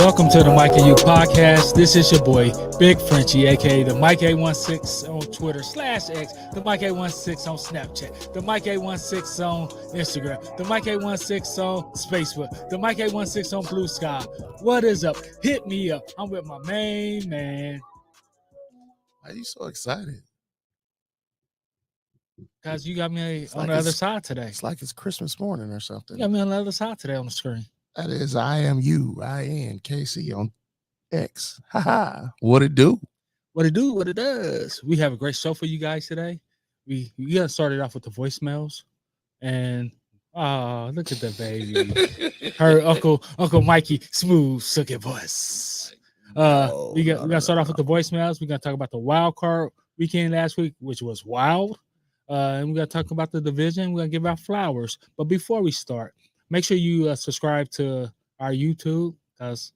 Welcome to the Mike and You podcast. This is your boy, Big Frenchie, aka the Mike 816 on Twitter /X, the Mike 816 on Snapchat, the Mike 816 on Instagram, the Mike 816 on Facebook, the Mike 816 on Blue Sky. What is up? Hit me up. I'm with my main man. Why are you so excited? Because you got me on the other side today. It's like it's Christmas morning or something. You got me on the other side today on the screen. That is I am you, INKC on X. Haha. What it do? What it do, what it does. We have a great show for you guys today. We got started off with the voicemails. And look at the baby. Her Uncle Mikey, smooth, silky voice. We got to start off with the voicemails. We're gonna talk about the wild card weekend last week, which was wild. And we're gonna talk about the division. We're gonna give out flowers. But before we start, make sure you subscribe to our YouTube, because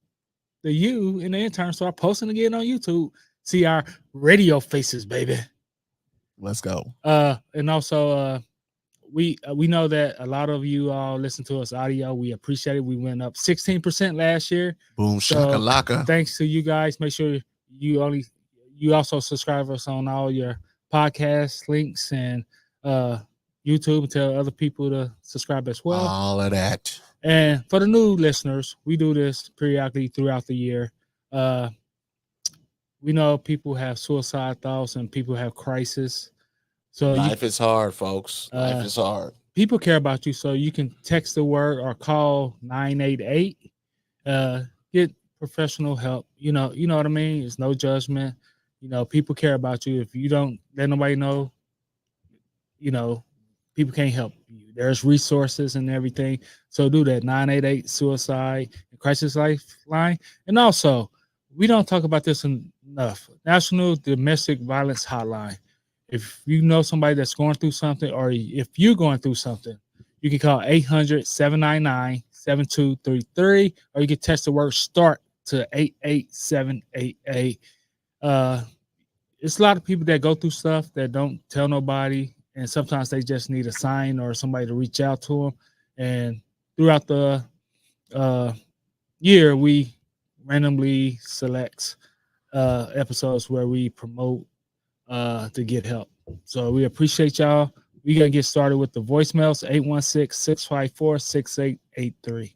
the you and the intern start posting again on YouTube. See our radio faces, baby. Let's go. And also we know that a lot of you all listen to us audio. We appreciate it. We went up 16% last year. Boom, So, shakalaka. thanks to you guys. Make sure you also subscribe us on all your podcast links and YouTube, and tell other people to subscribe as well. All of that. And for the new listeners, we do this periodically throughout the year. We know people have suicide thoughts and people have crisis. So life is hard, folks. Life is hard. People care about you, so you can text the word or call 988. Get professional help. You know what I mean? It's no judgment. People care about you. If you don't let nobody know, people can't help you. There's resources and everything. So do that. 988 Suicide and Crisis Lifeline. And also, we don't talk about this enough. National Domestic Violence Hotline. If you know somebody that's going through something, or if you're going through something, you can call 800-799-7233, or you can text the word START to 88788. It's a lot of people that go through stuff that don't tell nobody, and sometimes they just need a sign or somebody to reach out to them. And throughout the year, we randomly select episodes where we promote to get help. So we appreciate y'all. We're going to get started with the voicemails, 816-654-6883.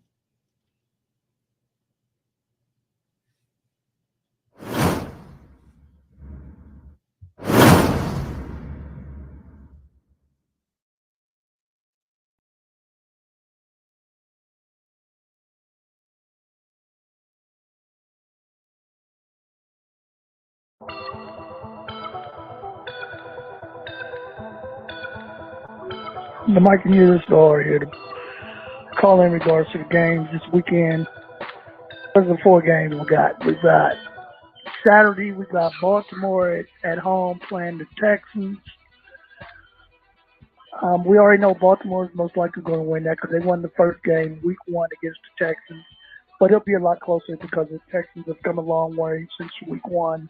The Mike and You are here to call in regards to the games this weekend. Those are the 4 games we got. We got Saturday, we got Baltimore at home playing the Texans. We already know Baltimore is most likely going to win that because they won the first game week 1 against the Texans. But it'll be a lot closer because the Texans have come a long way since week 1.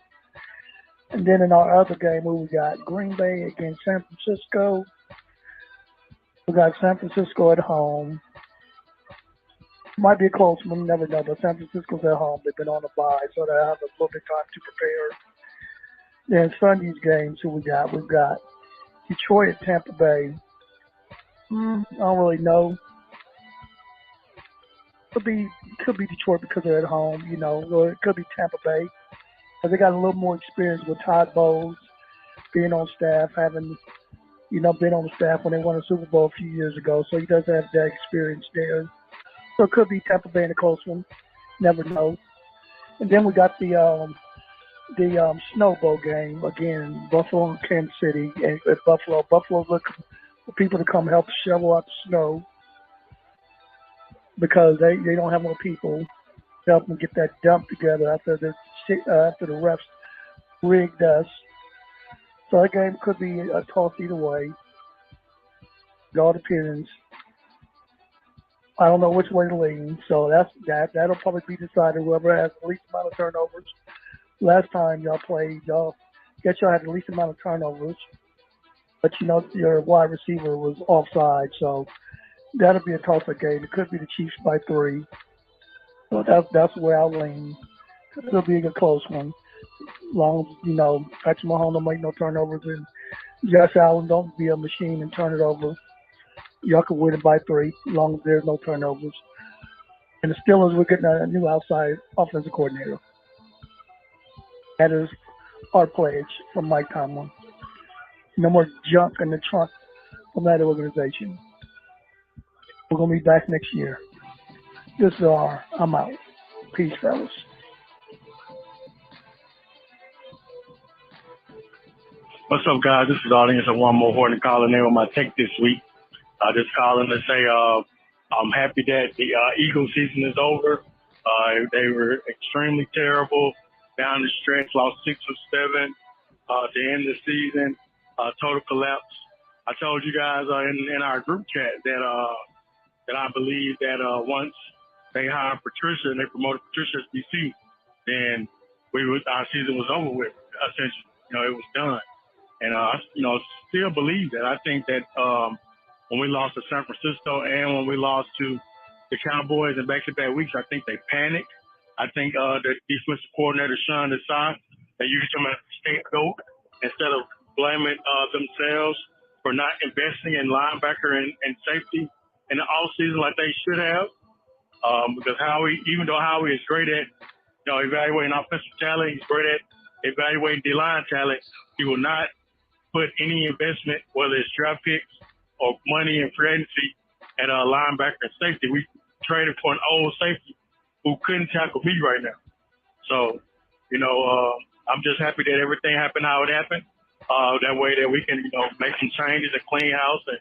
And then in our other game, we got Green Bay against San Francisco. We got San Francisco at home. Might be a close one, you never know, but San Francisco's at home. They've been on a bye, so they have a little bit of time to prepare. Then Sunday's games, who we got? We've got Detroit at Tampa Bay. I don't really know. Could be Detroit because they're at home, or it could be Tampa Bay. But they got a little more experience with Todd Bowles being on staff, having been on the staff when they won a Super Bowl a few years ago, so he does have that experience there. So it could be Tampa Bay in a close one. Never know. And then we got the Snow Bowl game again, Buffalo and Kansas City. And at Buffalo looking for people to come help shovel out the snow because they don't have no people to help them get that dump together after the refs rigged us. So that game could be a toss either way. It all depends. I don't know which way to lean, so that'll probably be decided. Whoever has the least amount of turnovers. Last time y'all played, y'all had the least amount of turnovers, but your wide receiver was offside, so that'll be a toss-up game. It could be the Chiefs by 3. So that's where I'll lean. It'll be a close one. Long as, Patrick Mahomes don't make no turnovers and Josh Allen don't be a machine and turn it over. Y'all can win it by 3, as long as there's no turnovers. And the Steelers, we're getting a new outside offensive coordinator. That is our pledge from Mike Tomlin. No more junk in the trunk from that organization. We're going to be back next year. This is I'm out. Peace, fellas. What's up, guys? This is the audience of One More Horton calling in with my take this week. Just calling to say I'm happy that the Eagles season is over. They were extremely terrible down the stretch, lost 6 or 7 to end the season, total collapse. I told you guys in our group chat that I believe that once they hired Patricia and they promoted Patricia as DC, then our season was over with. Essentially, it was done. And I still believe that. I think that when we lost to San Francisco and when we lost to the Cowboys in back-to-back weeks, I think they panicked. I think the defensive coordinator, Sean Desai, they used him as a scapegoat instead of blaming themselves for not investing in linebacker and safety in the offseason like they should have. Because even though Howie is great at evaluating offensive talent, he's great at evaluating D-line talent, he will not put any investment, whether it's draft picks or money in free agency, at a linebacker and safety. We traded for an old safety who couldn't tackle me right now. So, I'm just happy that everything happened how it happened. That way that we can, make some changes and clean house and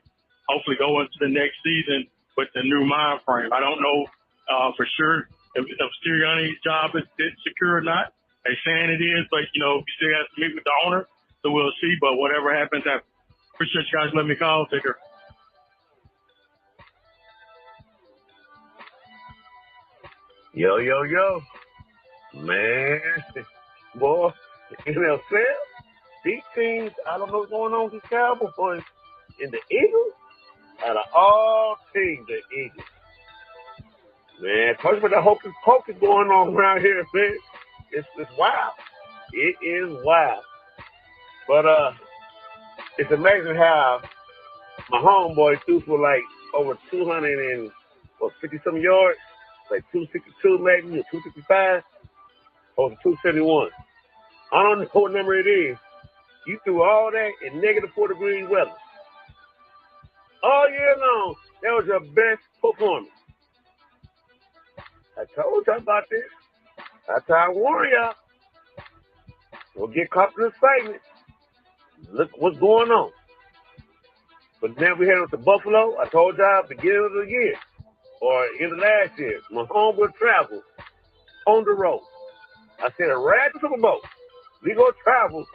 hopefully go into the next season with the new mind frame. I don't know for sure if Sirianni's job is secure or not. They're saying it is, but, we still have to meet with the owner. So we'll see, but whatever happens, I appreciate you guys letting me call. Take care. Yo, yo, yo. Man, boy, NFL, these teams, I don't know what's going on with these Cowboys, but in the Eagles, out of all teams, the Eagles. Man, talk about the hocus pocus going on around here, man. It's wild. It is wild. But it's amazing how my homeboy threw for like over 250-some yards, like 262 maybe, or 265, or 271. I don't know what number it is. You threw all that in negative 4 degrees weather. All year long, that was your best performance. I told you about this. That's how I warn y'all. Don't get caught in excitement. Look what's going on. But now we heading to Buffalo. I told y'all beginning of the year or in the last year, my home will travel on the road. I said right at the Super Bowl, we go travel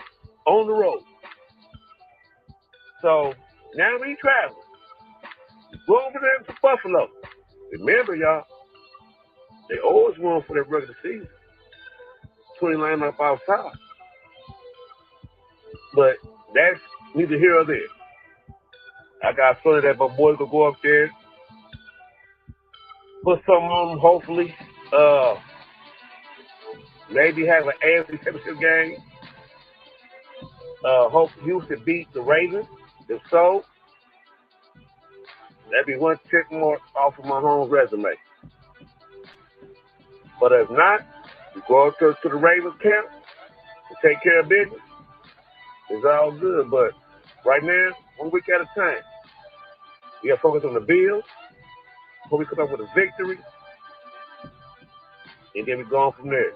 on the road. So now we travel. Go over there to Buffalo. Remember, y'all, they always won for their regular season. 29 up outside. But that's neither here or there. I got a feeling that my boys will go up there, put something on them, hopefully. Maybe have an AFC Championship game. Hope Houston beat the Ravens. If so, that'd be one check mark off of my home resume. But if not, we go up to the Ravens camp and take care of business. It's all good, but right now, 1 week at a time. We got to focus on the Bills before we come up with a victory, and then we go on from there.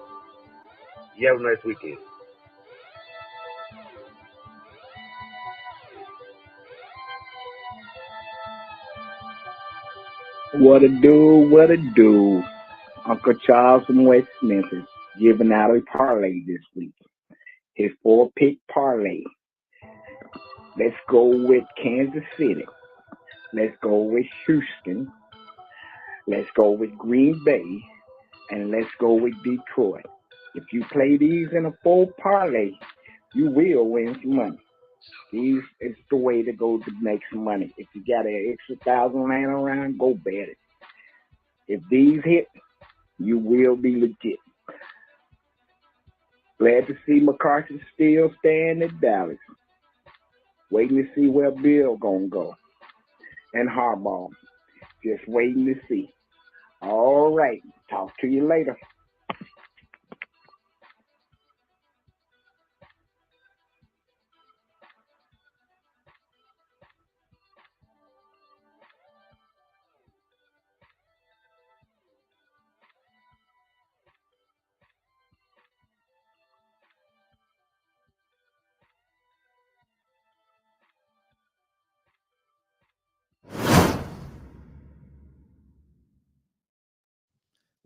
You have a nice weekend. What it do? Uncle Charles from West Memphis giving out a parlay this week. His 4-pick parlay. Let's go with Kansas City. Let's go with Houston. Let's go with Green Bay. And let's go with Detroit. If you play these in a 4 parlay, you will win some money. These is the way to go to make some money. If you got an extra 1,000 laying around, go bet it. If these hit, You will be legit. Glad to see McCarthy still staying at Dallas. Waiting to see where Bill gonna go. And Harbaugh. Just waiting to see. All right. Talk to you later.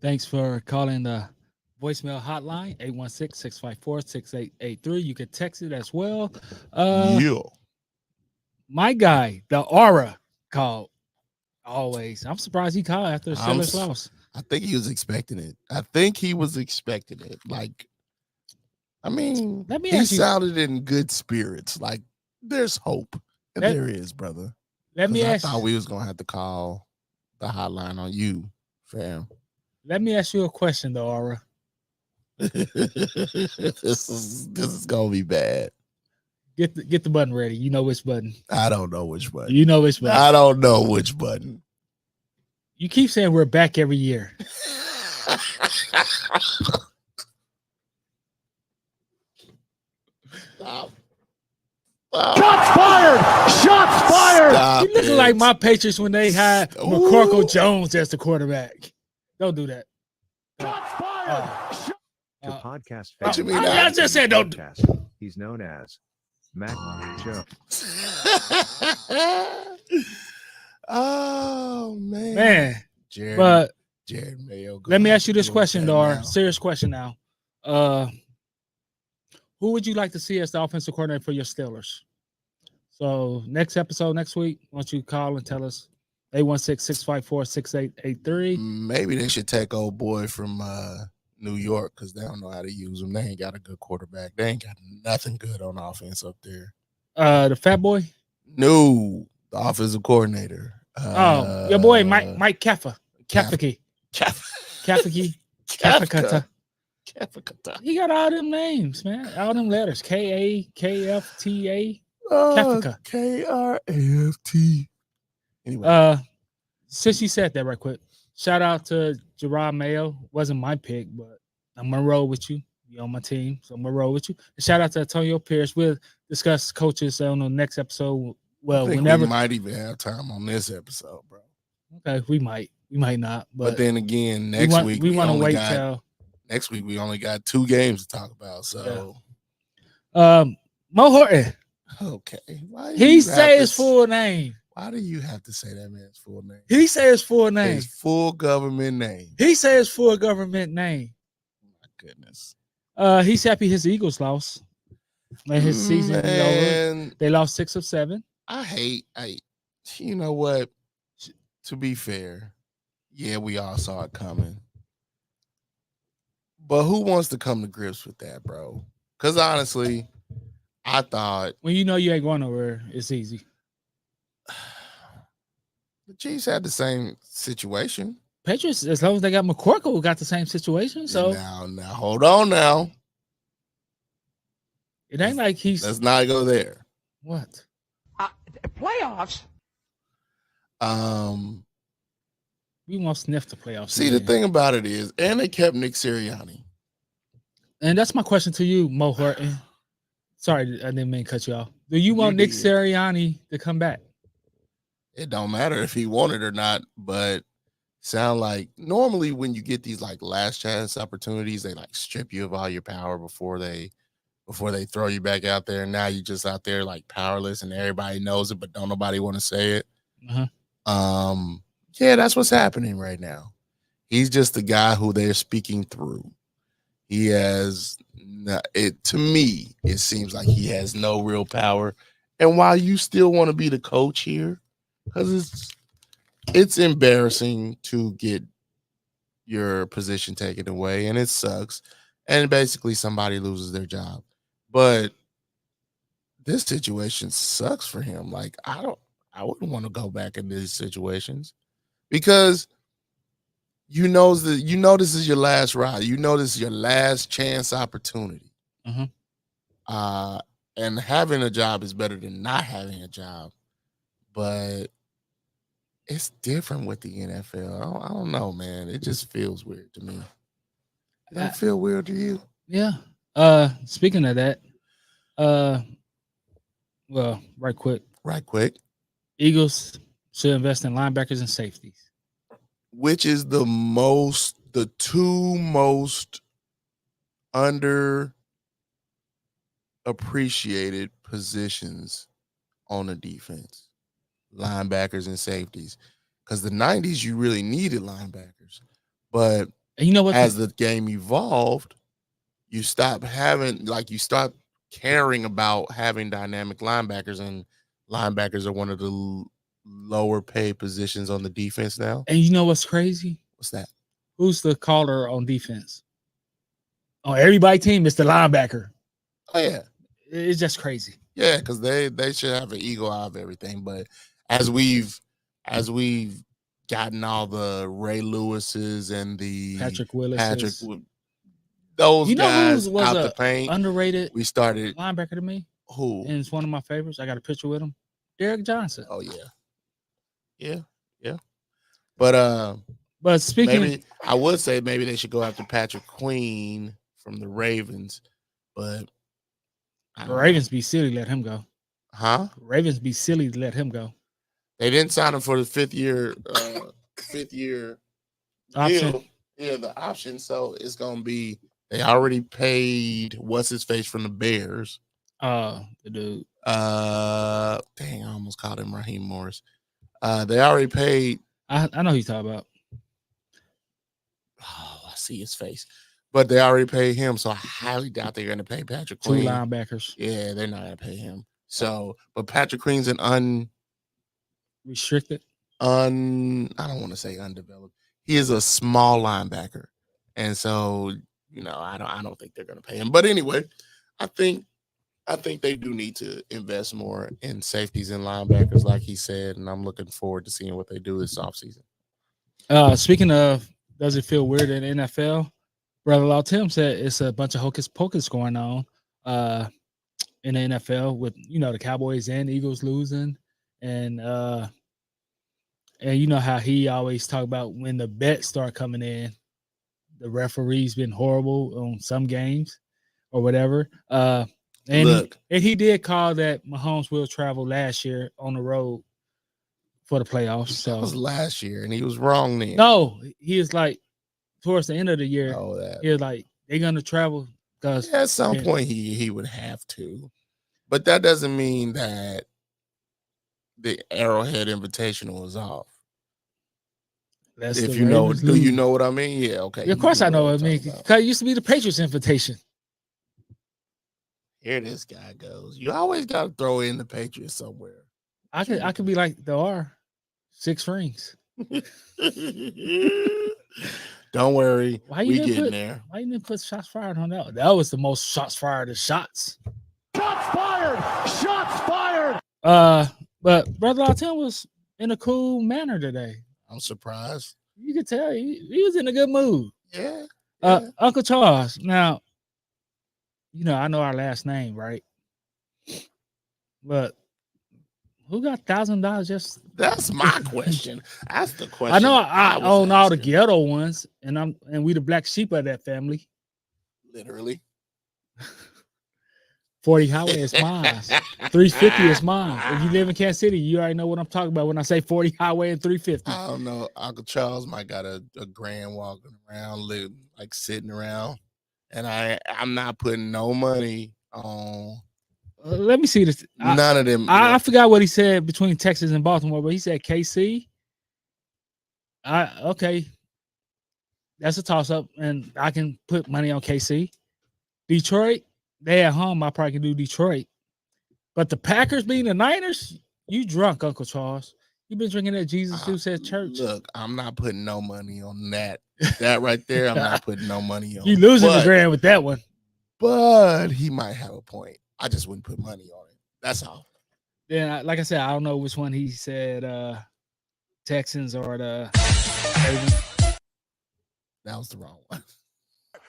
Thanks for calling the voicemail hotline 816-654-6883. You can text it as well. Yeah. My guy, the Aura, called always. I'm surprised he called after the I'm Steelers s- loss. I think he was expecting it. Like, I mean, Let me he ask you. sounded in good spirits. Like, there's hope. And Let- there is, brother. Let me Because I ask. thought we was gonna have to call the hotline on you, fam. Let me ask you a question, though, Aura. this is gonna be bad. Get the button ready. You know which button. I don't know which button. You know which button. I don't know which button. You keep saying we're back every year. Stop. Shots fired! Shots fired! Stop You looking it. like my Patriots when they had McCorkle Jones as the quarterback. Don't do that. Shots fired! To podcast what you fans, mean I just said don't. podcast, he's known as Mac Joe. Oh man. Man, but Jared Mayo. let me ask you this Go question, with that Dar. now. Serious question now. Who would you like to see as the offensive coordinator for your Steelers? So next episode next week, why don't you call and tell us 816-654-6883. Maybe they should take old boy from New York because they don't know how to use him. They ain't got a good quarterback. They ain't got nothing good on offense up there. The fat boy? No, the offensive coordinator. Your boy Mike Kafka. Kafka. Kafka. He got all them names, man. All them letters. KAKFTA. Kafka. KRAFT. Anyway. Since you said that right quick, shout out to Gerard Mayo. Wasn't my pick, but I'm gonna roll with you. You're on my team, so I'm gonna roll with you. And shout out to Antonio Pierce. We'll discuss coaches on the next episode. Well, whenever we might even have time on this episode, bro. Okay, we might not, but then again, next week we want to wait till next week. We only got 2 games to talk about. So, Mo Horton. Okay, he say his full name. Why do you have to say that man's full name? He say his full name. His full government name. He say his full government name. My goodness. He's happy his Eagles lost. And his season is over. They lost 6 of 7. You know what? To be fair, yeah, we all saw it coming. But who wants to come to grips with that, bro? Because honestly, I thought when you know you ain't going nowhere, it's easy. The Chiefs had the same situation. Patriots, as long as they got McCorkle, got the same situation. So now, hold on now. It ain't like he's. Let's not go there. What? Playoffs. We won't sniff the playoffs. See, the thing about it is, and they kept Nick Sirianni. And that's my question to you, Mo Horton. Sorry, I didn't mean to cut you off. Do you want Nick Sirianni to come back? It don't matter if he wanted or not, but sound like normally when you get these like last chance opportunities, they like strip you of all your power before they throw you back out there. And now you just out there like powerless and everybody knows it, but don't nobody want to say it. Yeah, that's what's happening right now. He's just the guy who they're speaking through. He has to me, it seems like he has no real power. And while you still want to be the coach here, because it's embarrassing to get your position taken away, and it sucks. And basically somebody loses their job. But this situation sucks for him. Like, I wouldn't want to go back in these situations because you know this is your last ride. You know this is your last chance opportunity. Mhm. And having a job is better than not having a job, but it's different with the NFL. I don't know, man. It just feels weird to me. Does that feel weird to you? Yeah. Speaking of that, well, right quick, Eagles should invest in linebackers and safeties. Which is the two most underappreciated positions on the defense? Linebackers and safeties. Because the 90s, you really needed linebackers. But And you know what? As the game evolved, you stop caring about having dynamic linebackers, and linebackers are one of the lower paid positions on the defense now. And you know what's crazy? What's that? Who's the caller on defense? On everybody's team, it's the linebacker. Oh yeah, it's just crazy. Yeah, because they should have an eagle eye of everything. But as we've gotten all the Ray Lewises and the Patrick Willis, those you know guys who was out the paint, underrated we started linebacker to me. Who? And it's one of my favorites. I got a picture with him. Derek Johnson. Oh yeah. But speaking, maybe I would say maybe they should go after Patrick Queen from the Ravens, but the Ravens be silly to let him go. Huh? Ravens be silly to let him go. They didn't sign him for the fifth year option. Deal. Yeah, the option. So it's gonna be they already paid what's his face from the Bears. The dude. Dang, I almost called him Raheem Morris. They already paid. I know who you're talking about. Oh, I see his face. But they already paid him, so I highly doubt they're going to pay Patrick Queen. 2 linebackers. Yeah, they're not going to pay him. So, but Patrick Queen's an restricted. I don't want to say undeveloped. He is a small linebacker, and so I don't think they're going to pay him. But anyway, I think they do need to invest more in safeties and linebackers, like he said, and I'm looking forward to seeing what they do this offseason. Speaking of, does it feel weird in the NFL? Brother Law Tim said it's a bunch of hocus pocus going on in the NFL with the Cowboys and Eagles losing, and you know how he always talk about when the bets start coming in, the referees been horrible on some games or whatever. And he did call that Mahomes will travel last year on the road for the playoffs. So that was last year, and he was wrong then. No, he is like towards the end of the year. Oh, he was like they're gonna travel because at some point he would have to, but that doesn't mean that the Arrowhead Invitational is off. If you know, do you know what I mean? Yeah, okay. Yeah, of course I know what I mean. Because it used to be the Patriots invitation. Here this guy goes. You always got to throw in the Patriots somewhere. I could be like there are 6 rings. Don't worry, we getting there. Why you didn't put shots fired on that? That was the most shots fired of shots. Shots fired! Shots fired! But Brother Alton was in a cool manner today. I'm surprised. You could tell he was in a good mood. Yeah. Uncle Charles. Now, I know our last name, right? But who got $1,000 just? That's my question. That's the question. I know I own all the ghetto ones, and we the black sheep of that family. Literally. 40 highway is mine. 350 is mine. If you live in Kansas City, you already know what I'm talking about when I say 40 highway and 350. I don't know. Uncle Charles might got a grand walking around, like sitting around. And I'm not putting no money on. Let me see this. None of them. I forgot what he said between Texas and Baltimore, but he said KC. Okay. That's a toss-up, and I can put money on KC. Detroit, they at home. I probably can do Detroit. But the Packers being the Niners, you drunk, Uncle Charles. You've been drinking that Jesus juice at church. Look, I'm not putting no money on that. That right there, I'm not putting no money on. You losing the grand with that one. But he might have a point. I just wouldn't put money on it. That's all. Yeah, like I said, I don't know which one he said, Texans or the Ravens. That was the wrong one.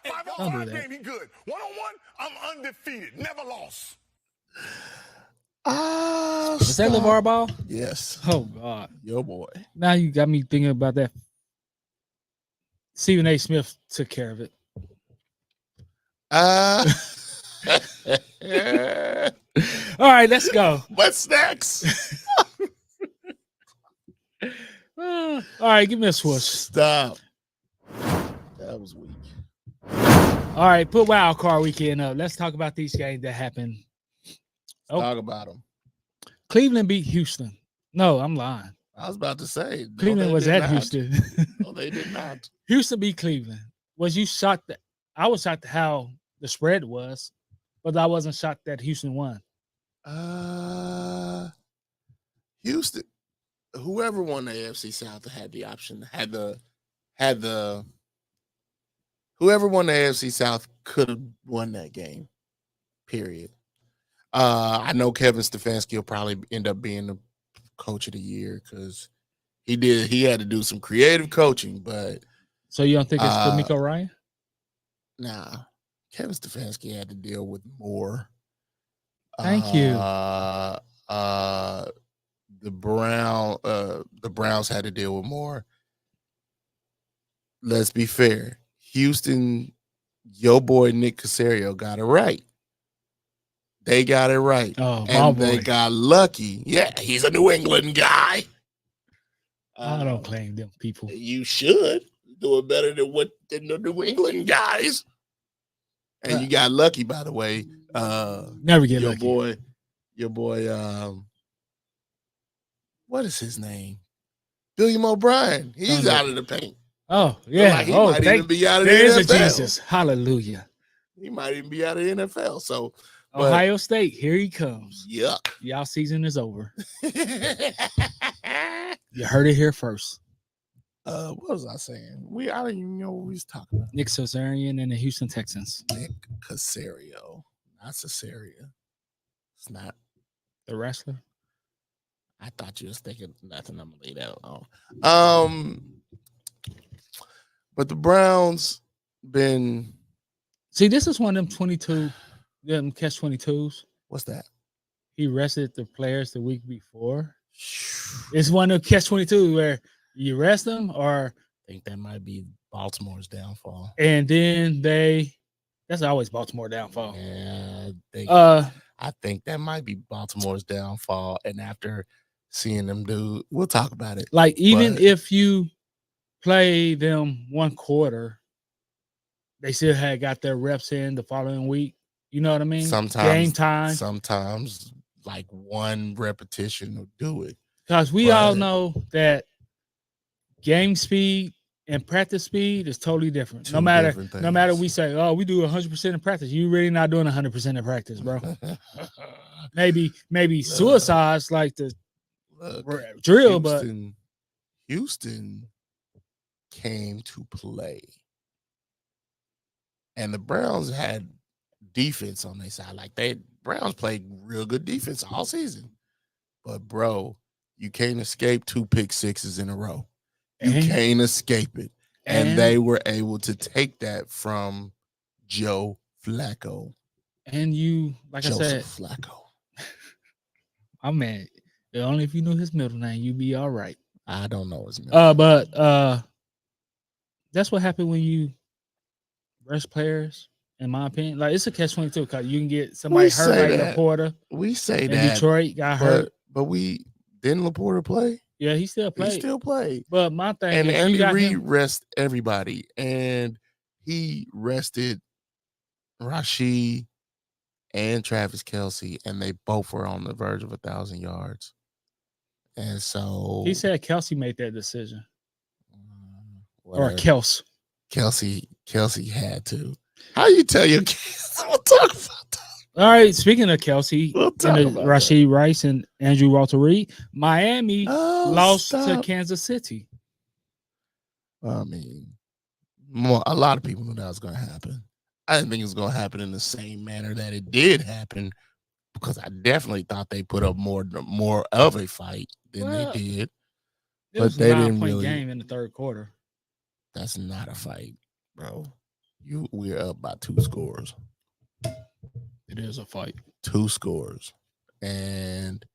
5-on-5 game, he good. 1-on-1, I'm undefeated. Never lost. Is that LeVar Ball? Yes. Oh God. Yo boy. Now you got me thinking about that. Stephen A. Smith took care of it. All right, let's go. What's next? All right, give me a swoosh. Stop. That was weak. All right, put wild card weekend up. Let's talk about these games that happened. Talk about them. Cleveland beat Houston. No, I'm lying. I was about to say Cleveland was at Houston. No, they did not. Houston beat Cleveland. Was you shocked that I was shocked how the spread was, but I wasn't shocked that Houston won. Houston, whoever won the AFC South had the option, whoever won the AFC South could have won that game. Period. I know Kevin Stefanski will probably end up being the coach of the year because he had to do some creative coaching, but so you don't think it's D'Amico Ryan? Nah. Kevin Stefanski had to deal with more. Thank you. The Browns had to deal with more. Let's be fair. Houston, your boy Nick Caserio got it right. They got it right. Oh, and they got lucky. Yeah, he's a New England guy. I don't claim them people. You should do it better than the New England guys. And you got lucky, by the way. Never get lucky. Your boy, what is his name? William O'Brien. He's out of the paint. Oh, yeah. Like he might even be out of the there NFL. Is a Jesus. Hallelujah. He might even be out of the NFL. So Ohio State, here he comes. Yuck. Y'all season is over. You heard it here first. What was I saying? I don't even know what we was talking about. Nick Caesarian and the Houston Texans. Nick Caserio, not Caesarea. It's not the wrestler. I thought you was thinking nothing. I'm gonna leave that alone. But the Browns been. See, this is one of them 22, them catch 22s. What's that? He rested the players the week before. It's one of them catch 22 where you rest them, or I think that might be Baltimore's downfall. And then that's always Baltimore downfall. Yeah, I think that might be Baltimore's downfall. And after seeing them we'll talk about it. Like even if you play them one quarter, they still had got their reps in the following week. You know what I mean? Sometimes game time. Sometimes like one repetition will do it. Because we all know that game speed and practice speed is totally different. No matter we say, oh, we do 100% in practice. You really not doing 100% in practice, bro. maybe suicides like the drill, Houston came to play. And the Browns had defense on their side. Like Browns played real good defense all season. But bro, you can't escape 2 pick sixes in a row. You can't escape it. And they were able to take that from Joe Flacco. And you, like Joseph I said, Flacco. I mean, only if you knew his middle name, you'd be all right. I don't know his middle name. But that's what happened when you rest players, in my opinion. Like, it's a catch-22 because you can get somebody hurt like Laporta. We say and that. Detroit got hurt. But didn't Laporta play? Yeah, he still played. He still played. But my thing and is, Andy Reid rest everybody. And he rested Rashid and Travis Kelce, and they both were on the verge of 1,000 yards. And so he said Kelce made that decision. Whatever. Or Kels. Kelce had to. How you tell your kids? We'll talk about that. All right. Speaking of Kelce, Rashid that. Rice and Andrew Walter Reed, Miami lost to Kansas City. I mean, a lot of people knew that was going to happen. I didn't think it was going to happen in the same manner that it did happen, because I definitely thought they put up more of a fight than they did. It was they a didn't 9-point really. Game in the third quarter. That's not a fight. bro. We're up by 2 scores. It is a fight. 2 scores. And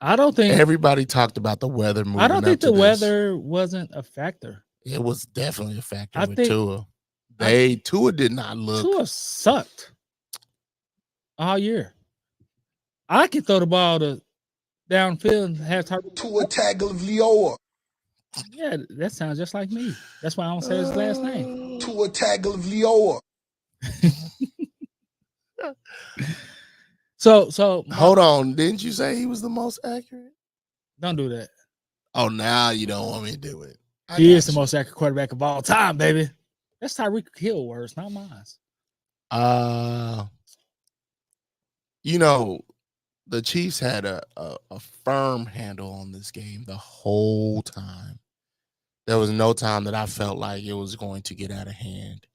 I don't think everybody talked about the weather moving I don't think up to the this. weather wasn't a factor. It was definitely a factor I with think- Tua. Tua did not look. Tua sucked all year. I can throw the ball to downfield and have Tyreek. Tua Tagovailoa. Yeah, that sounds just like me. That's why I don't say his last name. Tua Tagovailoa. So Hold on. Didn't you say he was the most accurate? don't do that. Oh, now you don't want me to do it. He is the most accurate quarterback of all time, baby. That's Tyreek Hill words, not mine. You know, the Chiefs had a firm handle on this game the whole time. There was no time that I felt like it was going to get out of hand.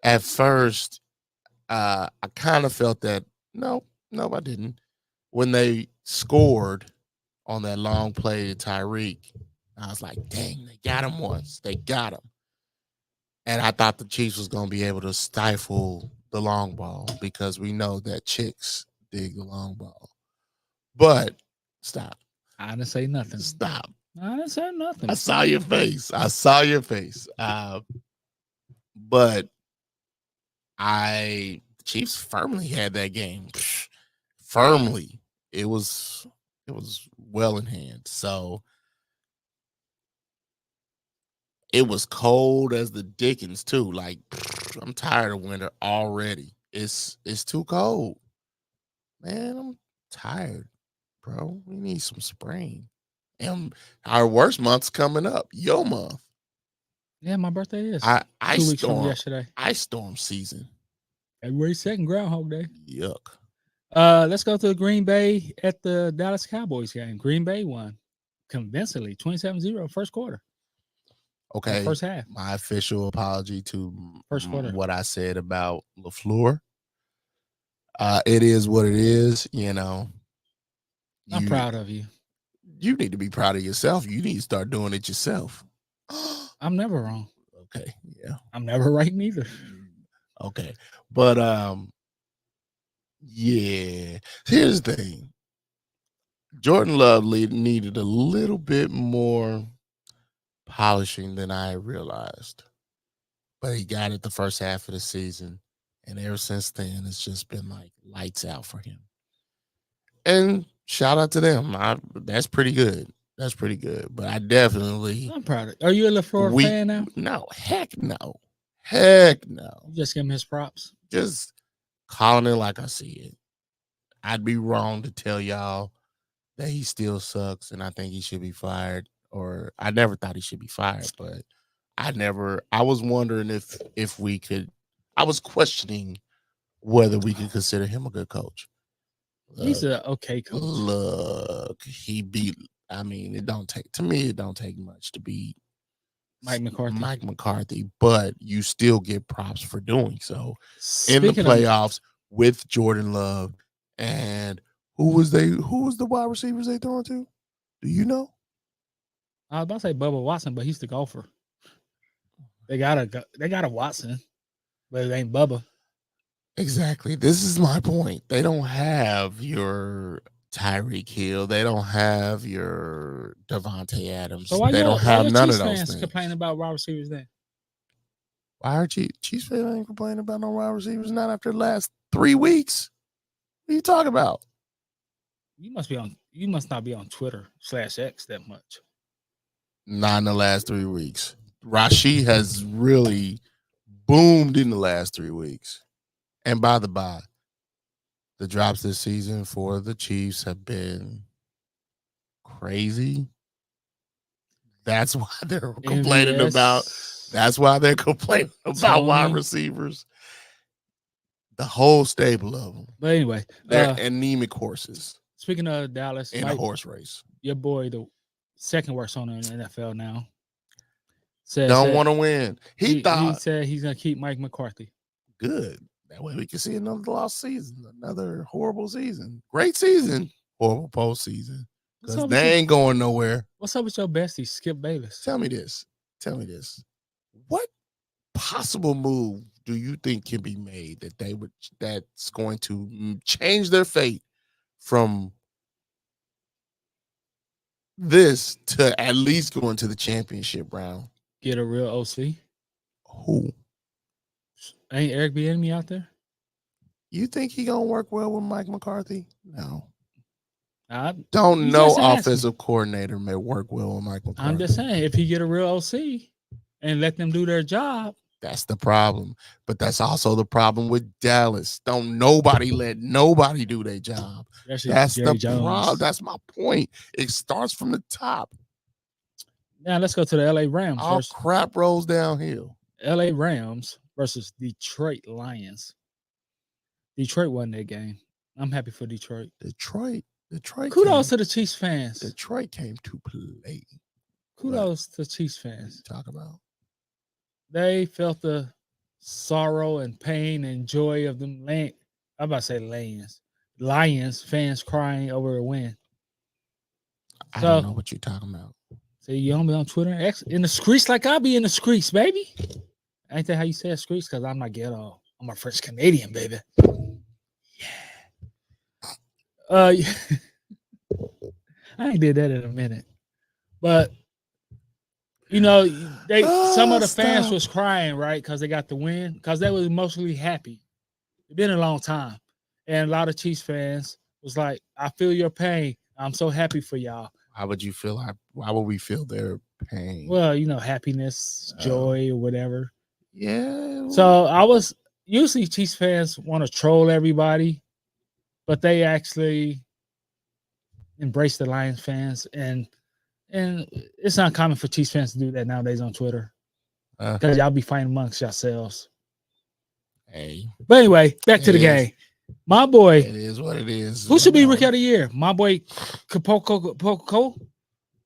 At first, I kind of felt that no, I didn't. When they scored on that long play to Tyreek, I was like, dang, they got him once. They got him. And I thought the Chiefs was going to be able to stifle the long ball because we know that chicks dig the long ball. But stop. I didn't say nothing. Stop. I didn't say nothing. I saw your face. But the Chiefs firmly had that game. Firmly. It was well in hand. So it was cold as the dickens too. Like I'm tired of winter already. It's too cold. Man, I'm tired, bro. We need some spring. And our worst month's coming up. Your month. Yeah, my birthday is. I 2 weeks from storm yesterday. Ice storm season. February 2nd, Groundhog Day. Yuck. Let's go to Green Bay at the Dallas Cowboys game. Green Bay won convincingly, 27-0 first quarter. Okay. First half. My official apology to First quarter. what I said about LaFleur. It is what it is, you know. I'm proud of you. You need to be proud of yourself. You need to start doing it yourself. I'm never wrong. Okay, yeah. I'm never right neither. Okay. But yeah. Here's the thing. Jordan Love needed a little bit more polishing than I realized. But he got it the first half of the season. And ever since then, it's just been like lights out for him. And shout out to them. That's pretty good. That's pretty good. But I definitely. I'm proud of it. Are you a LaFleur fan now? No, heck no. Heck no. You just give him his props. Just calling it like I see it. I'd be wrong to tell y'all that he still sucks and I think he should be fired. Or I never thought he should be fired, but I was wondering if we could. I was questioning whether we could consider him a good coach. He's an okay coach. Look, he beat. I mean, it don't take much to beat Mike McCarthy. But you still get props for doing so. Speaking in the playoffs with Jordan Love and who was the wide receivers they throwing to? Do you know? I was about to say Bubba Watson, but he's the golfer. They got a Watson, but it ain't Bubba. Exactly. This is my point. They don't have your Tyreek Hill. They don't have your Devontae Adams. So they don't have none of those fans things. complaining about wide receivers then? Why are Chiefs fans ain't complaining about no wide receivers? Not after the last 3 weeks. What are you talking about? You must not be on Twitter /X that much. Not in the last 3 weeks. Rashid has really boomed in the last 3 weeks. And by the by, the drops this season for the Chiefs have been crazy. That's why they're complaining about. That's why they're complaining about wide receivers. The whole stable of them. But anyway, they're anemic horses. Speaking of Dallas, in a horse race, your boy, the second worst owner in the NFL now, don't want to win. He said he's gonna keep Mike McCarthy. Good. That way we can see another lost season, another horrible season. Great season, horrible postseason. Because they ain't going nowhere. What's up with your bestie, Skip Bayless? Tell me this. What possible move do you think can be made that's going to change their fate from this to at least going to the championship round? Get a real OC. Who? Ain't Eric Bieniemy out there? You think he gonna work well with Mike McCarthy? No. Don't No offensive coordinator may work well with Mike McCarthy. I'm just saying, if he get a real OC and let them do their job. That's the problem. But that's also the problem with Dallas. Don't nobody let nobody do their job. That's the problem. That's my point. It starts from the top. Now let's go to the LA Rams. All crap rolls downhill. LA Rams versus Detroit Lions. Detroit won that game. I'm happy for Detroit. Detroit. Kudos to the Chiefs fans. Detroit came to play. Kudos to Chiefs fans. Talk about. They felt the sorrow and pain and joy of them. I'm about to say Lions fans crying over a win. I don't know what you're talking about. See, you don't be on Twitter in the streets like I be in the streets, baby. Ain't that how you say streets? Because I'm not ghetto. I'm a French Canadian, baby. Yeah. I ain't did that in a minute. But you know, some of the fans was crying, right? Because they got the win, because they was emotionally happy. It's been a long time. And a lot of Chiefs fans was like, I feel your pain. I'm so happy for y'all. How would you feel? Why would we feel their pain? Well, happiness, joy, or whatever. Yeah. So usually Chiefs fans want to troll everybody, but they actually embrace the Lions fans, and it's not common for Chiefs fans to do that nowadays on Twitter because y'all be fighting amongst yourselves. Hey, but anyway, back to the game. My boy, it is what it is. Who should be Rookie of the Year? My boy, Puka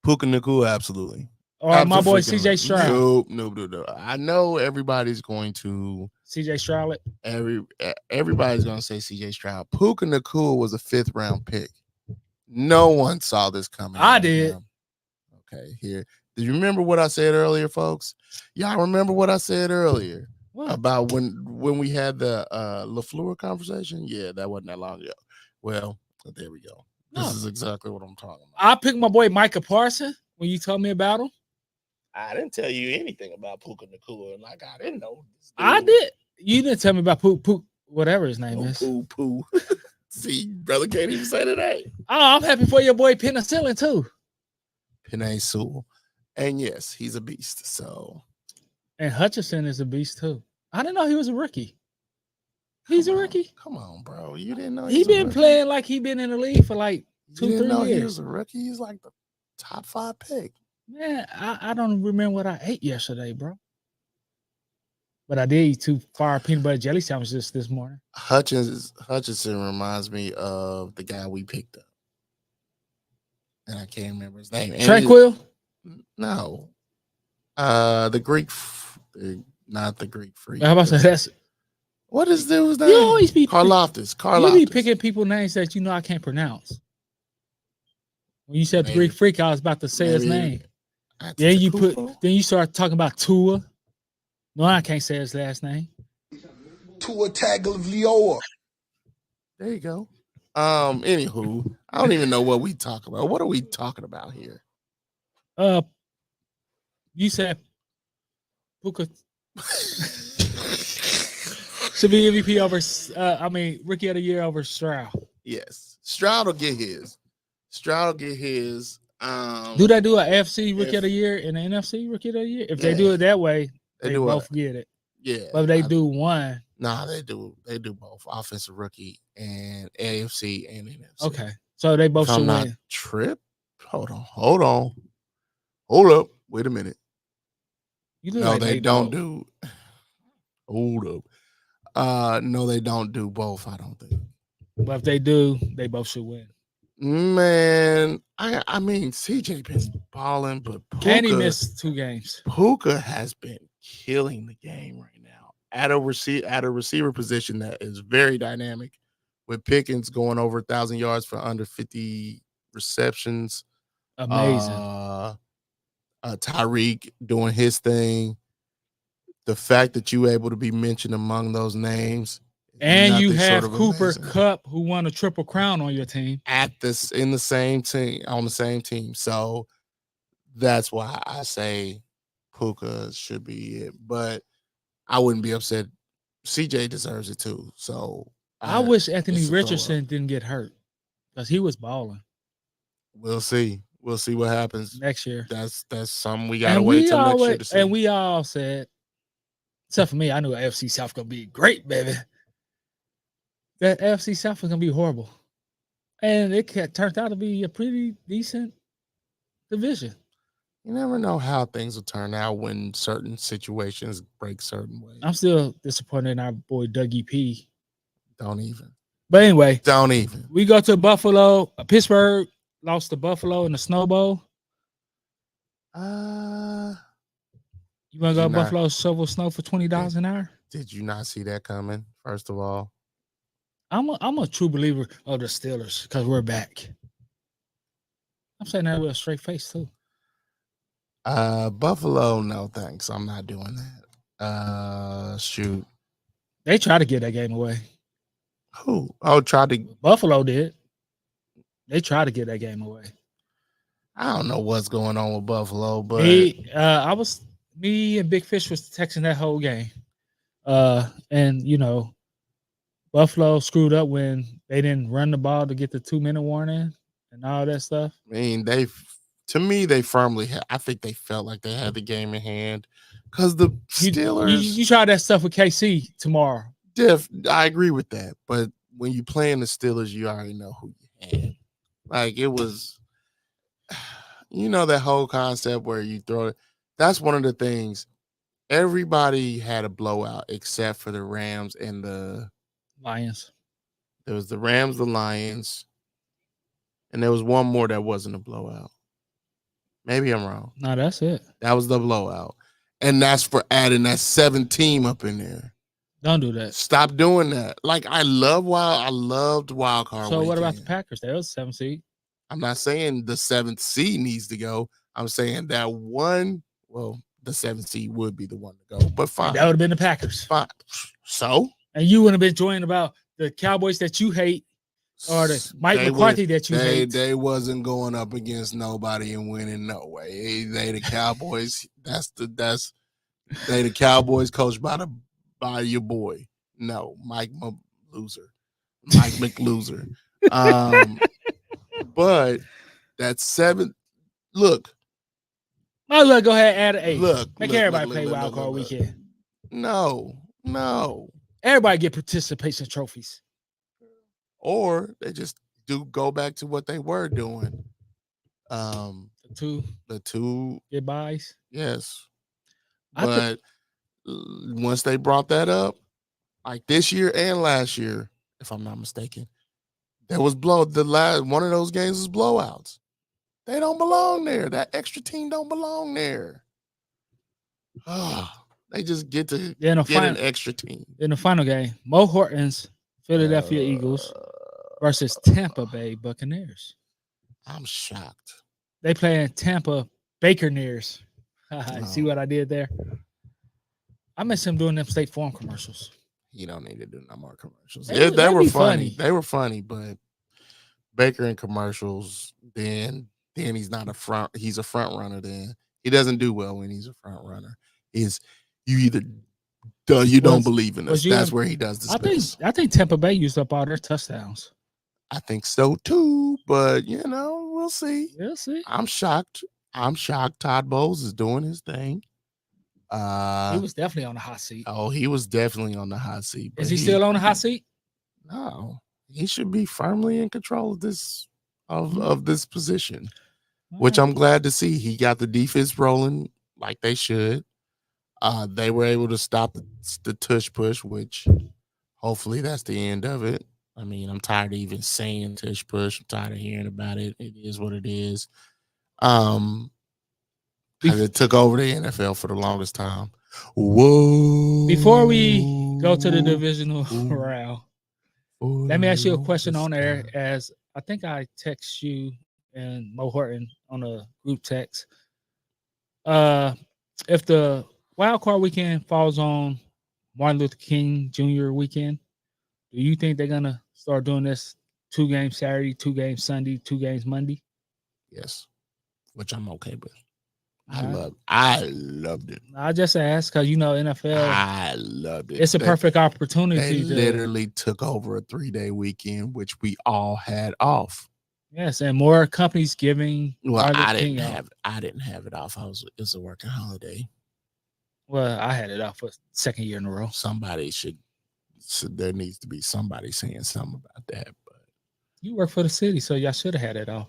Nacua, absolutely. Or my boy, CJ Stroud. No. I know everybody's going to CJ Stroud. Everybody's going to say CJ Stroud. Puka Nacua was a 5th round pick. No one saw this coming. I did. Okay, here. Do you remember what I said earlier, folks? Y'all remember what I said earlier? What? About when we had the LaFleur conversation? Yeah, that wasn't that long ago. Well, there we go. This is exactly what I'm talking about. I picked my boy Micah Parsons when you told me about him. I didn't tell you anything about Puka Nacua. Like, I didn't know. I did. You didn't tell me about Poop, whatever his name is. Poo. See, brother can't even say today. Oh, I'm happy for your boy Penicillin too. Penei Sewell. And yes, he's a beast. So, and Hutchinson is a beast too. I didn't know he was a rookie. He's a rookie. Come on, bro. You didn't know he been playing like he been in the league for like 2-3 years. He was a rookie. He's like the top 5 pick. Man, I don't remember what I ate yesterday, bro. But I did eat 2 fire peanut butter jelly sandwiches this morning. Hutchinson reminds me of the guy we picked up. And I can't remember his name. Tranquil? No. The Greek, not the Greek freak. How about that's what is dude's name? You always be Karlaftis. You be picking people names that I can't pronounce. When you said the Greek freak, I was about to say his name. Then you start talking about Tua. No, I can't say his last name. Tua Tagovailoa. There you go. Anywho, I don't even know what we talk about. What are we talking about here? You said Puka should be MVP over. Rookie of the Year over Stroud. Yes, Stroud will get his. Do they do an AFC Rookie of the Year and an NFC Rookie of the Year? If they do it that way, they both get it. Yeah, but if they do one. Nah, they do both offensive rookie and AFC and NFC. Okay, so they both should win. Trip. Hold up. Wait a minute. No, they don't do. Hold up. No, they don't do both. I don't think. But if they do, they both should win. Man, I mean, CJ been balling, but Puka, and he missed 2 games. Puka has been killing the game right now at a receiver position that is very dynamic, with Pickens going over 1,000 yards for under 50 receptions. Amazing. Tyreek doing his thing. the fact that you were able to be mentioned among those names, and you nothing short have of Cooper amazing. Cup, who won a triple crown on your team. In the same team, on the same team. So that's why I say Puka should be it. But I wouldn't be upset. CJ deserves it too. So I wish Anthony it's a throw up. Richardson didn't get hurt because he was balling We'll see. We'll see what happens next year. That's something we gotta wait till next year to see. And we all said, except for me, I knew AFC South gonna be great, baby. That AFC South was gonna be horrible, and it turned out to be a pretty decent division. You never know how things will turn out when certain situations break certain ways. I'm still disappointed in our boy Dougie P. Don't even. But anyway, don't even. We go to Buffalo. Pittsburgh lost to Buffalo in the Snow Bowl. You want to go to Buffalo shovel snow for $20 an hour? Did you not see that coming? First of all, I'm a true believer of the Steelers because we're back. I'm saying that with a straight face too. Buffalo, no thanks. I'm not doing that. Shoot. They tried to get that game away. Who? Oh, tried to. Buffalo did. They tried to get that game away. I don't know what's going on with Buffalo, but me and Big Fish was texting that whole game. And you know, Buffalo screwed up when they didn't run the ball to get the 2-minute warning and all that stuff. I mean, I think they felt like they had the game in hand because the Steelers. You try that stuff with KC tomorrow. I agree with that, but when you play in the Steelers, you already know who you had. Like it was, that whole concept where you throw it. That's one of the things. Everybody had a blowout except for the Rams and the Lions. There was the Rams, the Lions, and there was one more that wasn't a blowout. Maybe I'm wrong. No, that's it. That was the blowout. And that's for adding that 7 team up in there. Don't do that. Stop doing that. Like I loved wild card. So what about the Packers? They was 7th seed. I'm not saying the 7th seed needs to go. I'm saying that one, the 7th seed would be the one to go. But fine. That would have been the Packers. Fine. So? And you wouldn't have been joining about the Cowboys that you hate or the Mike McCarthy that you hate. They wasn't going up against nobody and winning no way. They the Cowboys. They the Cowboys coached by your boy. No, Mike McLoser. But that 7. Look. Might as well go ahead and add an 8. Look. Everybody play wild card weekend. No. Everybody get participation trophies. Or they just go back to what they were doing. The two get buys. Yes. But once they brought that up, like this year and last year, if I'm not mistaken, there was one of those games was blowouts. They don't belong there. That extra team don't belong there. They just get to get an extra team. In the final game, Mo Horton's Philadelphia Eagles versus Tampa Bay Buccaneers. I'm shocked. They playing Tampa Bakerneers. See what I did there? I miss him doing them State Farm commercials. You don't need to do no more commercials. They were funny. They were funny, but Baker in commercials, then he's not he's a front runner. Then he doesn't do well when he's a front runner. You don't believe in us. That's where he does the I think Tampa Bay used up all their touchdowns. I think so too, but we'll see. We'll see. I'm shocked. Todd Bowles is doing his thing. He was definitely on the hot seat. Oh, he was definitely on the hot seat. Is he still on the hot seat? No, he should be firmly in control of this position, which I'm glad to see. He got the defense rolling like they should. They were able to stop the tush push, which hopefully that's the end of it. I mean, I'm tired of even saying tush push. I'm tired of hearing about it. It is what it is. It took over the NFL for the longest time. Whoa. Before we go to the divisional round, let me ask you a question on air. As I think I text you and Mo Horton on a group text. If the Wild card weekend falls on Martin Luther King Jr. weekend. Do you think they're gonna start doing this 2 games Saturday, 2 games Sunday, 2 games Monday? Yes, which I'm okay with. Alright. I loved it. I just asked because NFL. I loved it. It's a perfect They opportunity. literally took over a 3-day weekend, which we all had off. Yes, and more companies giving. Well, Martin I Luther King didn't off. have it off. It was a working holiday. Well, I had it off for second year in a row. There needs to be somebody saying something about that. But You work for the city, so y'all should have had it off.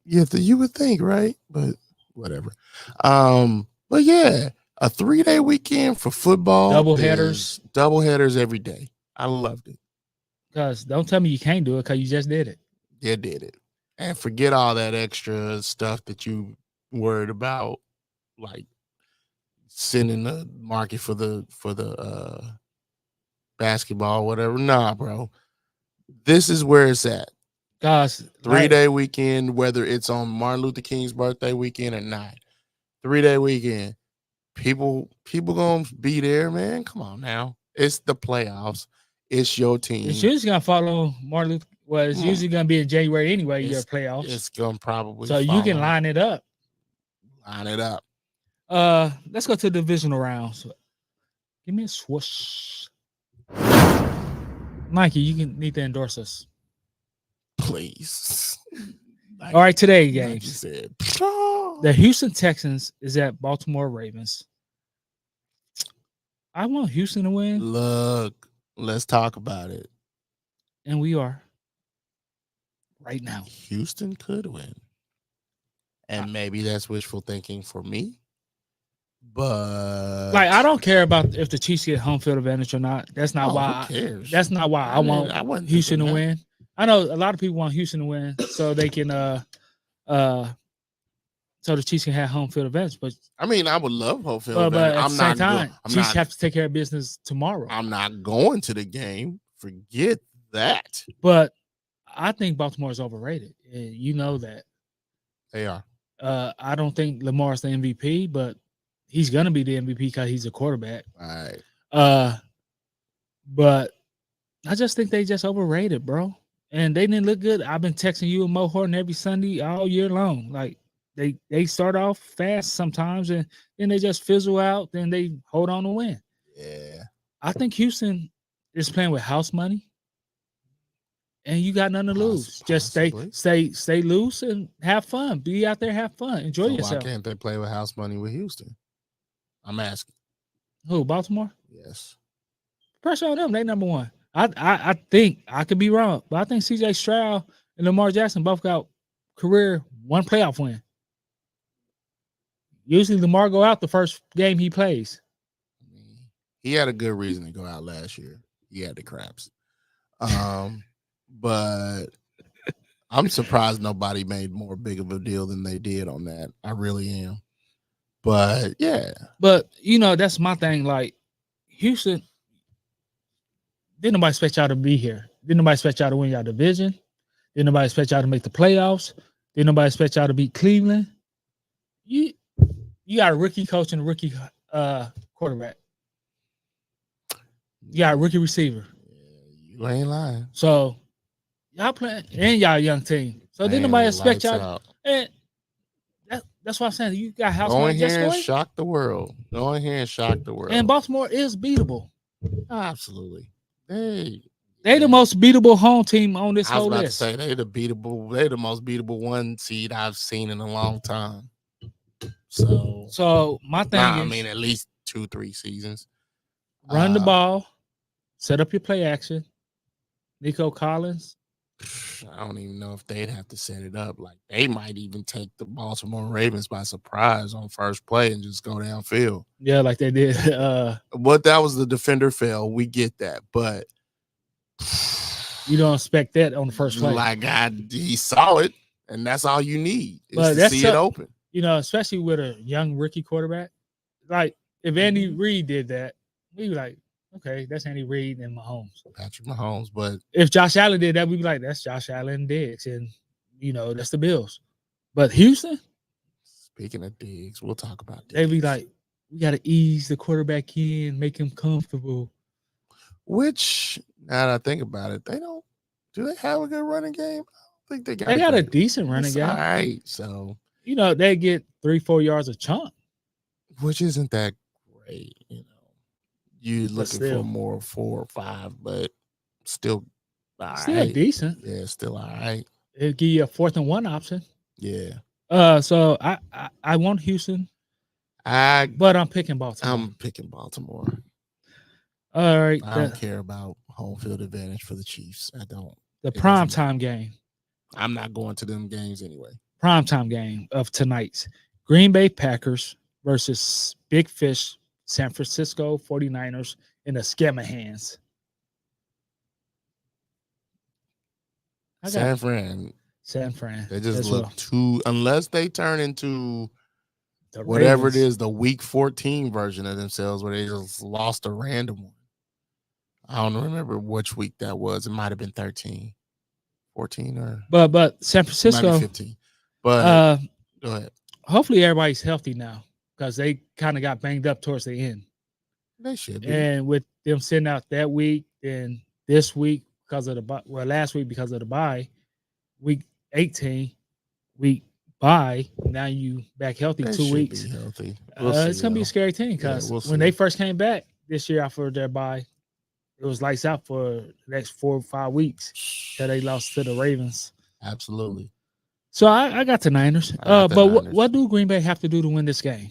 you would think, right? But whatever. But yeah, a 3-day weekend for football. Double headers every day. I loved it. Because don't tell me you can't do it because you just did it. You did it. And forget all that extra stuff that you worried about, like sending the market for the basketball, whatever. Nah, bro. This is where it's at. Guys, 3-day weekend, whether it's on Martin Luther King's birthday weekend or not. 3-day weekend. People gonna be there, man. Come on now. It's the playoffs. It's your team. It's usually gonna follow Martin Luther. Well, it's usually gonna be in January anyway. Your playoffs. It's gonna probably. So you can line it up. Line it up. Let's go to the divisional rounds. Give me a swoosh. Mikey, you need to endorse us. Please. All right, today Like you games. said. The Houston Texans is at Baltimore Ravens. I want Houston to win. Look, let's talk about it. And we are. Right now. Houston could win. And maybe that's wishful thinking for me. But I don't care about if the Chiefs get home field advantage or not. That's not why. Who cares? That's not why I want Houston to win. I know a lot of people want Houston to win so they can so the Chiefs can have home field advantage. But I mean, I would love home field but advantage. at the same time, Chiefs have to take care of business tomorrow. I'm not going to the game. Forget that. But I think Baltimore is overrated. And you know that. They are. I don't think Lamar's the MVP, but he's gonna be the MVP because he's a quarterback. All right. But I just think they just overrated, bro. And they didn't look good. I've been texting you and Mo Horton every Sunday all year long. Like they start off fast sometimes and then they just fizzle out. Then they hold on to win. Yeah. I think Houston is playing with house money. And you got nothing to lose. Just stay loose and have fun. Be out there, have fun, enjoy yourself. Why can't they play with house money with Houston? I'm asking. Who, Baltimore? Yes. Pressure on them. They number one. I think I could be wrong, but I think CJ Stroud and Lamar Jackson both got career one playoff win. Usually Lamar go out the first game he plays. He had a good reason to go out last year. He had the craps. But I'm surprised nobody made more big of a deal than they did on that. I really am. But yeah. But that's my thing. Like Houston, didn't nobody expect y'all to be here. Didn't nobody expect y'all to win y'all division. Didn't nobody expect y'all to make the playoffs. Didn't nobody expect y'all to beat Cleveland. You got a rookie coach and a rookie quarterback. You got a rookie receiver. You ain't lying. So y'all playing and y'all young team. So didn't nobody expect y'all. And that's what I'm saying. You got house money. Go in here and shock the world. Go in here and shock the world. And Baltimore is beatable. Absolutely. They the most beatable home team on this whole list. I was about to say they the most beatable 1 seed I've seen in a long time. So my thing is, I mean, at least 2-3 seasons. Run the ball, set up your play action. Nico Collins. I don't even know if they'd have to set it up. Like they might even take the Baltimore Ravens by surprise on first play and just go downfield. Yeah, like they did. But that was the defender fail. We get that, but you don't expect that on the first play. Like he saw it, and that's all you need is but to see it open. Especially with a young rookie quarterback. Like if Andy Reid did that, we'd be like, okay, that's Andy Reid and Mahomes. Patrick Mahomes, but if Josh Allen did that, we'd be like, that's Josh Allen and Diggs, and that's the Bills. But Houston. Speaking of Diggs, we'll talk about Diggs. They'd be like, we got to ease the quarterback in, make him comfortable. Which, now that I think about it, they don't. Do they have a good running game? I don't think they got. They got a great- decent running It's game. all right. So, They get 3-4 yards a chunk. which isn't that great, You're But looking still. for more 4 or 5, but still all Still right. decent. Yeah, still all right. It'll give you a 4th and 1 option. Yeah. So I want Houston, I'm but I'm picking Baltimore. picking Baltimore. All right. I don't care about home field advantage for the Chiefs. I don't. The It doesn't prime matter. time game. I'm not going to them games anyway. Primetime game of tonight's Green Bay Packers versus Big Fish San Francisco 49ers in the Scammer hands. San Fran, They they just look too, unless they turn into the whatever Ravens. it is, the week 14 version of themselves where they just lost a random one. I don't remember which week that was. It might have been 13, 14, or But San it might Francisco, be 15. But go ahead. hopefully everybody's healthy now because they kind of got banged up towards the end. They should be. And with them sitting out that week and this week because of the last week because of the bye, week 18, week bye. Now you back healthy They 2 should weeks. be healthy. It's gonna be a scary thing because we'll when see. they first came back this year after their bye, it was lights out for the next 4 or 5 weeks till they lost to the Ravens. Absolutely. So I got the Niners. I got the But Niners. what do Green Bay have to do to win this game?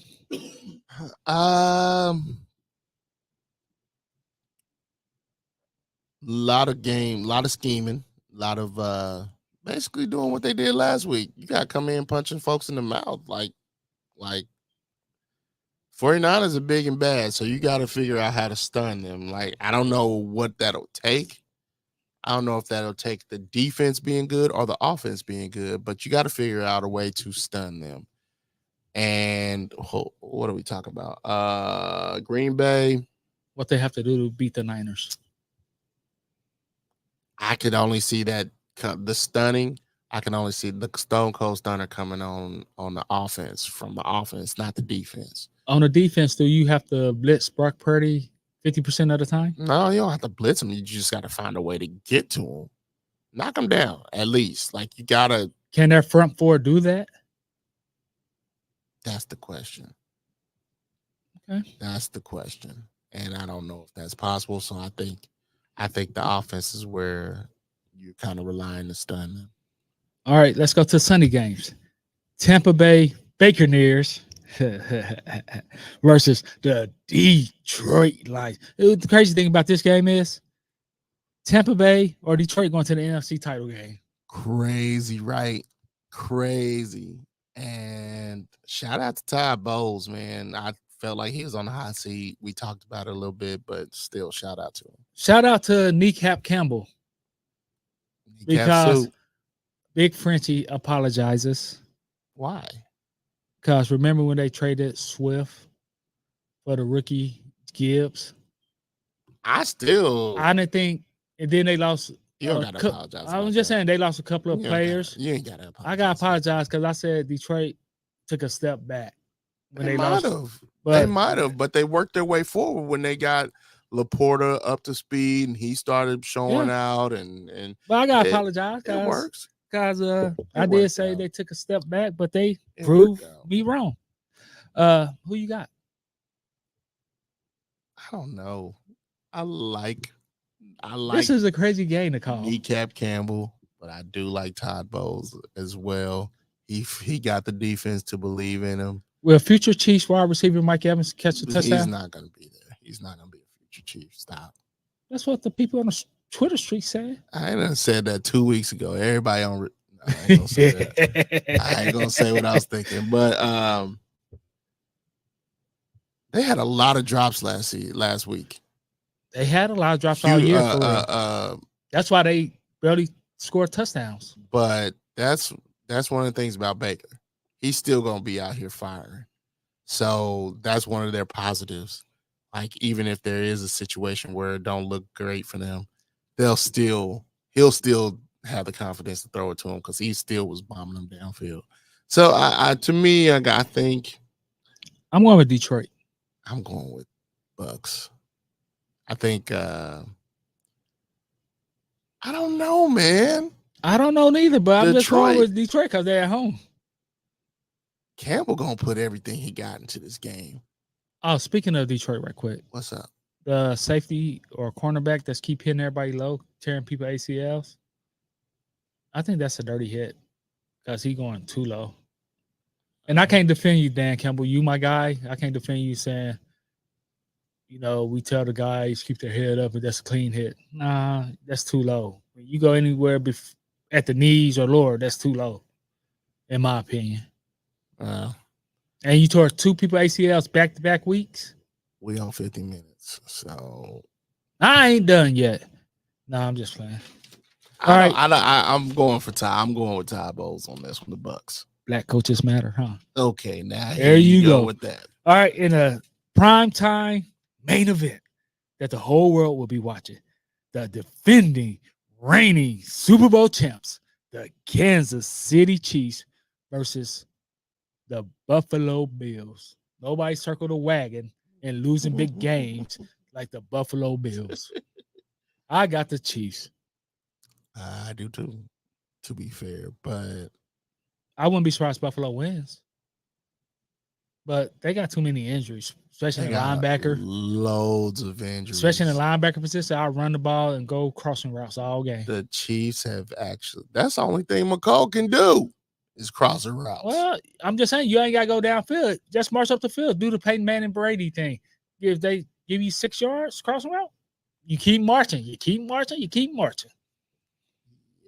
Lot of scheming, a lot of basically doing what they did last week. You got to come in punching folks in the mouth like 49ers are big and bad, so you got to figure out how to stun them. Like, I don't know what that'll take. I don't know if that'll take the defense being good or the offense being good, but you got to figure out a way to stun them. And what are we talking about? Green Bay. What they have to do to beat the Niners? I could only see that the stunning. I can only see the Stone Cold Stunner coming on the offense, from the offense, not the defense. On the defense, do you have to blitz Brock Purdy 50% of the time? No, you don't have to blitz him. You just got to find a way to get to him. Knock him down, at least. Like, you got to. Can their front four do that? That's the question. Okay. That's the question. And I don't know if that's possible. So I think the offense is where you're kind of relying to stun them. All right, let's go to Sunday games. Tampa Bay Buccaneers versus the Detroit Lions. The crazy thing about this game is Tampa Bay or Detroit going to the NFC title game. Crazy, right? Crazy. And shout out to Todd Bowles, man. I felt like he was on the hot seat. We talked about it a little bit, but still, shout out to him. Shout out to Kneecap Campbell. Because Soup. Big Frenchie apologizes. Why? Because remember when they traded Swift for the rookie Gibbs? I didn't think, and then they lost. You don't got to apologize. I was just saying they lost a couple of players. You ain't got to apologize. I got to apologize because I said Detroit took a step back when they might lost. have. They might have, but they worked their way forward when they got Laporta up to speed and he started showing out. But I got to apologize. It works. Because I did say they took a step back, but they proved me wrong. Who you got? I don't know. I like. This is a crazy game to call. Kneecap Campbell, but I do like Todd Bowles as well. He got the defense to believe in him. Will future Chiefs wide receiver Mike Evans catch a touchdown? He's not going to be there. He's not going to be a future Chief. Stop. That's what the people on the Twitter street said. I ain't said that 2 weeks ago. Everybody on. I ain't gonna say that. I ain't gonna say what I was thinking, but they had a lot of drops last week. They had a lot of drops all year. That's why they barely scored touchdowns. But that's one of the things about Baker. He's still gonna be out here firing. So that's one of their positives. Like, even if there is a situation where it don't look great for them, he'll still have the confidence to throw it to him because he still was bombing them downfield. So I think I'm going with Detroit. I'm going with Bucks. I think I don't know, man. I don't know neither, but I'm just going Detroit. with Detroit because they're at home. Campbell gonna put everything he got into this game. Oh, speaking of Detroit, right quick, What's up? the safety or cornerback that's keep hitting everybody low, tearing people ACLs. I think that's a dirty hit because he going too low. And I can't defend you, Dan Campbell. You my guy. I can't defend you saying, we tell the guys keep their head up and that's a clean hit. Nah, that's too low. When you go anywhere at the knees or lower, that's too low, in my opinion. And you tore 2 people ACLs back-to-back weeks? We on 50 minutes, so I ain't done yet. No, I'm just playing. All right. I'm going for Ty. I'm going with Ty Bowles on this one, the Bucks. Black coaches matter, huh? Okay, now there you go with that. All right, in a prime time main event that the whole world will be watching, the defending, reigning Super Bowl champs, the Kansas City Chiefs versus the Buffalo Bills. Nobody circled the wagon and losing big games like the Buffalo Bills. I got the Chiefs. I do too, to be fair, but I wouldn't be surprised Buffalo wins. But they got too many injuries, especially in the linebacker. Loads of injuries. Especially in the linebacker position. I'll run the ball and go crossing routes all game. The Chiefs have that's the only thing McCall can do is crossing routes. Well, I'm just saying, you ain't got to go downfield. Just march up the field. Do the Peyton Manning Brady thing. If they give you 6 yards crossing route, you keep marching. You keep marching. You keep marching.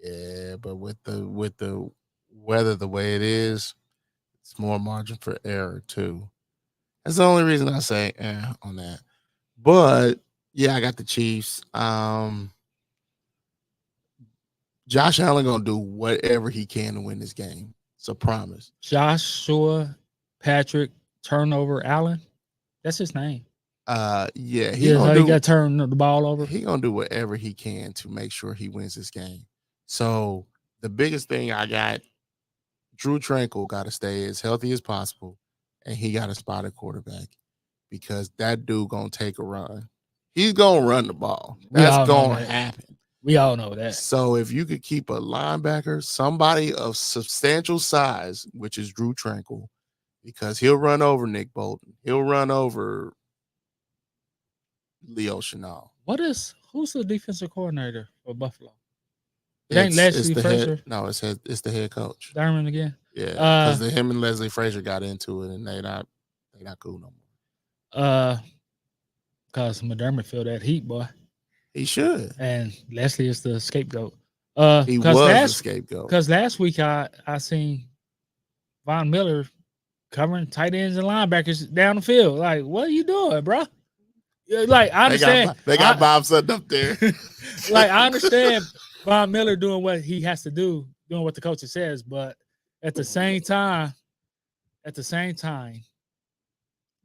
Yeah, but with the weather the way it is, it's more margin for error too. That's the only reason I say on that. But yeah, I got the Chiefs. Josh Allen gonna do whatever he can to win this game. It's a promise. Joshua Patrick Turnover Allen. That's his name. Yeah, he got to turn the ball over. He gonna do whatever he can to make sure he wins this game. So the biggest thing I got, Drew Tranquil got to stay as healthy as possible, and he got to spot a quarterback because that dude gonna take a run. He's gonna run the ball. That's gonna happen. We all know that. So if you could keep a linebacker, somebody of substantial size, which is Drew Tranquil, because he'll run over Nick Bolton, he'll run over Leo Chenal. Who's the defensive coordinator for Buffalo? It ain't Leslie Frazier. No, it's the head coach. Derman again. Yeah, because him and Leslie Frazier got into it, and they not cool no more. Because McDermott feel that heat, boy. He should. And Leslie is the scapegoat. He was the scapegoat. Because last week I seen Von Miller covering tight ends and linebackers down the field. Like, what are you doing, bro? Like, I understand. They got Bob Sutton up there. Like, I understand Von Miller doing what he has to do, doing what the coach says, but at the same time,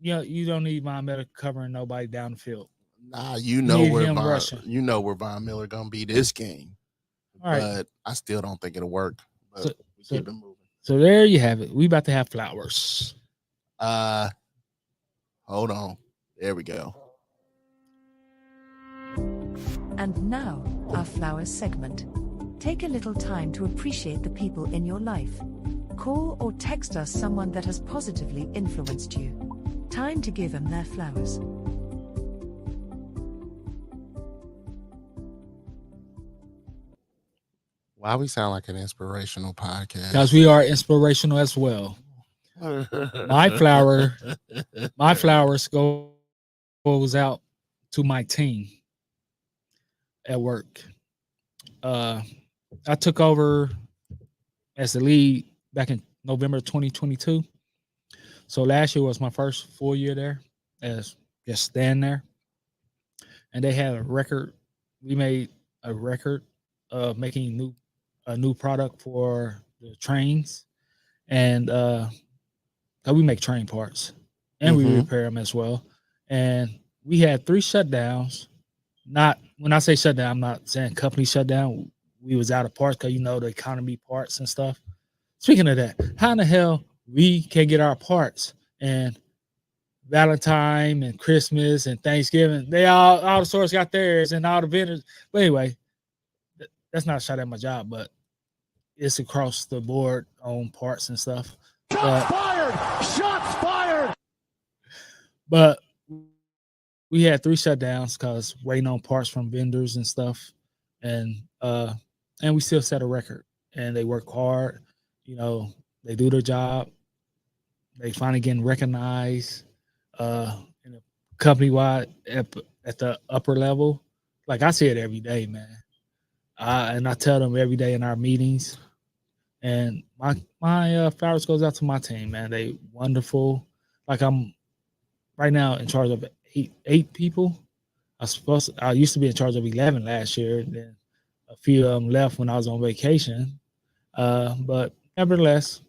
you don't need Von Miller covering nobody down the field. Nah, you know where Von Miller gonna be this game. All right. But I still don't think it'll work. But we keep it moving. So there you have it. We about to have flowers. Hold on. There we go. And now, our flowers segment. Take a little time to appreciate the people in your life. Call or text us someone that has positively influenced you. Time to give them their flowers. Why we sound like an inspirational podcast? Because we are inspirational as well. My flowers goes out to my team at work. I took over as the lead back in November 2022. So last year was my first full year there as just standing there. And they had a record. We made a record of making a new product for the trains. And we make train parts and we repair them as well. And we had 3 shutdowns. Not when I say shutdown, I'm not saying company shutdown. We was out of parts because the economy parts and stuff. Speaking of that, how in the hell we can get our parts and Valentine and Christmas and Thanksgiving. They all the stores got theirs and all the vendors. But anyway, that's not a shot at my job, but it's across the board on parts and stuff. Shots fired! Shots fired! But we had 3 shutdowns because waiting on parts from vendors and stuff, and we still set a record. And they work hard, you know. They do their job. They finally getting recognized in a company wide at the upper level. Like I see it every day, man. And I tell them every day in our meetings. And my flowers goes out to my team, man. They wonderful. Like I'm right now in charge of eight people. I used to be in charge of 11 last year. And then a few of them left when I was on vacation. But nevertheless,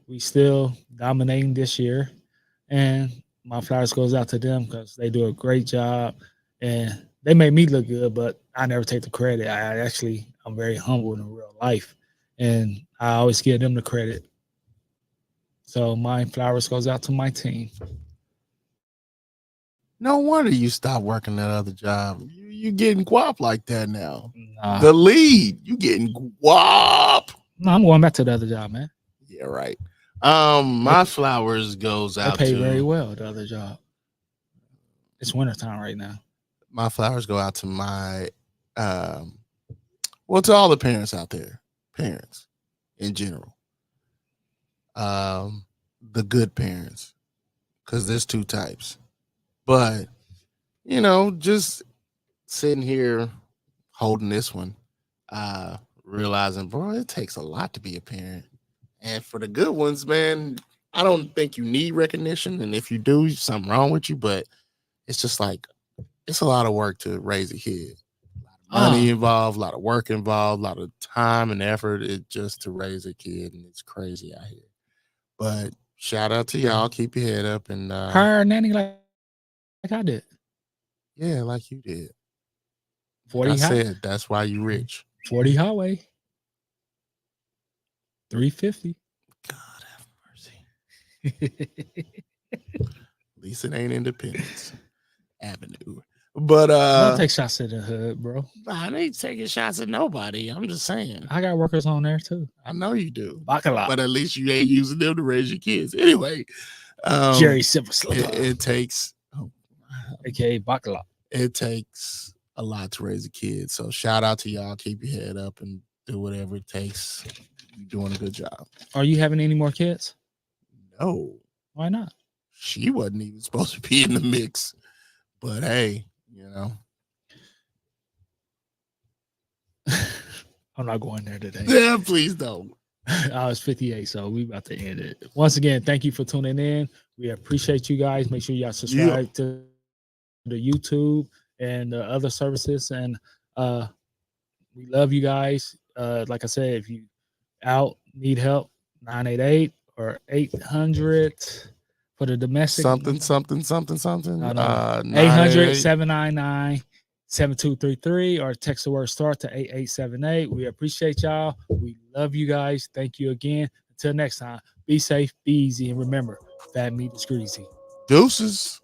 we still dominating this year. And my flowers goes out to them because they do a great job. And they made me look good, but I never take the credit. I'm very humble in real life. And I always give them the credit. So my flowers goes out to my team. No wonder you stopped working that other job. You getting guap like that now. Nah. The lead, you getting guap. No, I'm going back to the other job, man. Yeah, right. My flowers goes out to. They pay to very well, the other job. It's wintertime right now. My flowers go out to my to all the parents out there. Parents in general. The good parents. Because there's 2 types. But, you know, just sitting here holding this one, realizing, bro, it takes a lot to be a parent. And for the good ones, man, I don't think you need recognition. And if you do, something wrong with you. But it's just like, it's a lot of work to raise a kid. A lot of money involved, a lot of work involved, a lot of time and effort just to raise a kid. And it's crazy out here. But shout out to y'all. Keep your head up. And hire a nanny like I did. Yeah, like you did. 40 I said that's why you rich. 40 highway. 350. God have mercy. At least it ain't Independence Avenue. But don't take shots at the hood, bro. I ain't taking shots at nobody. I'm just saying. I got workers on there too. I know you do. Bacala. But at least you ain't using them to raise your kids. Anyway. Jerry Silver It takes aka Bacala. It takes a lot to raise a kid. So shout out to y'all. Keep your head up and do whatever it takes. You're doing a good job. Are you having any more kids? No. Why not? She wasn't even supposed to be in the mix. But hey, you know. I'm not going there today. Yeah, please don't. I was 58, so we about to end it. Once again, thank you for tuning in. We appreciate you guys. Make sure y'all subscribe to the YouTube and the other services. And we love you guys. Like I said, if you need help, 988 or 800 for the domestic. Something. 800-799-7233 or text the word START to 8878. We appreciate y'all. We love you guys. Thank you again. Until next time, be safe, be easy, and remember, fat meat is greasy. Deuces.